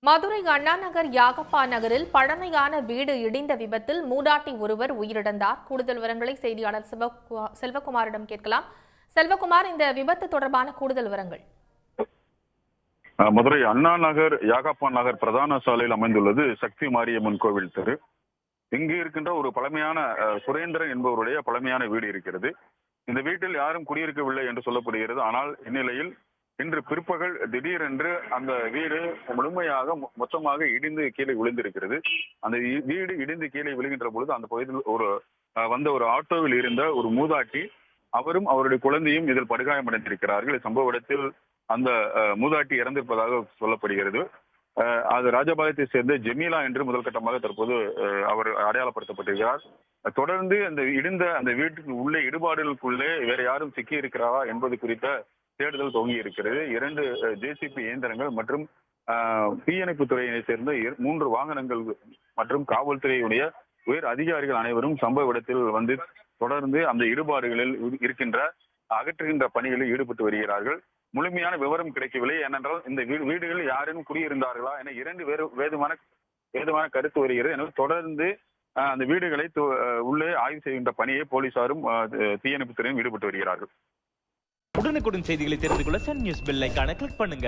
மதுரை அண்ணா நகர் யாகப்பா நகரில் பழமையான வீடு இடிந்த விபத்தில் மூதாட்டி ஒருவர் உயிரிழந்தார். கூடுதல் விவரங்களை செய்தியாளர் செல்வகுமாரிடம் கேட்கலாம். செல்வகுமார், இந்த விபத்து தொடர்பான கூடுதல் விவரங்கள். மதுரை அண்ணா நகர் யாகப்பா நகர் பிரதான சாலையில் அமைந்துள்ளது சக்தி மாரியம்மன் கோவில் தெரு. இங்கு இருக்கின்ற ஒரு பழமையான சுரேந்திரன் என்பவருடைய பழமையான வீடு இருக்கிறது. இந்த வீட்டில் யாரும் குடியிருக்கவில்லை என்று சொல்லப்படுகிறது. ஆனால் இந்நிலையில் இன்று பிற்பகல் திடீரென்று அந்த வீடு முழுமையாக மொத்தமாக இடிந்து கீழே விழுந்திருக்கிறது. அந்த வீடு இடிந்து கீழே விழுகின்ற பொழுது அந்த பகுதியில் வந்த ஒரு ஆட்டோவில் இருந்த ஒரு மூதாட்டி, அவரும் அவருடைய குழந்தையும் இதில் படுகாயமடைந்திருக்கிறார்கள். சம்பவ இடத்தில் அந்த மூதாட்டி இறந்திருப்பதாக சொல்லப்படுகிறது. அது ராஜபாளையத்தை சேர்ந்த ஜெமீலா என்று முதல் கட்டமாக தற்போது அவர் அடையாளப்படுத்தப்பட்டிருக்கிறார். தொடர்ந்து அந்த வீட்டுக்கு உள்ளே இடுபாடுகளுக்குள்ளே வேற யாரும் சிக்கி இருக்கிறாரா என்பது குறித்த தேடுதல் துவங்கி இருக்கிறது. 2 ஜேசிபி இயந்திரங்கள் மற்றும் தீயணைப்பு துறையினை சேர்ந்த 3 வாகனங்கள் மற்றும் காவல்துறையுடைய உயர் அதிகாரிகள் அனைவரும் சம்பவ இடத்தில் வந்து தொடர்ந்து அந்த இடுபாடுகளில் அகற்றுகின்ற பணிகளில் ஈடுபட்டு வருகிறார்கள். முழுமையான விவரம் கிடைக்கவில்லை. ஏனென்றால் இந்த வீடுகளில் யாரேனும் குடியிருந்தார்களா என 2 வேதமான கருத்து வருகிறது. எனவே தொடர்ந்து அந்த வீடுகளை உள்ளே ஆய்வு செய்கின்ற பணியை போலீசாரும் தீயணைப்பு துறையும் ஈடுபட்டு வருகிறார்கள். உடனுக்குடன் செய்திகளை தெரிந்து கொள்ள சன் நியூஸ் பெல் ஐகானை கிளிக் பண்ணுங்க.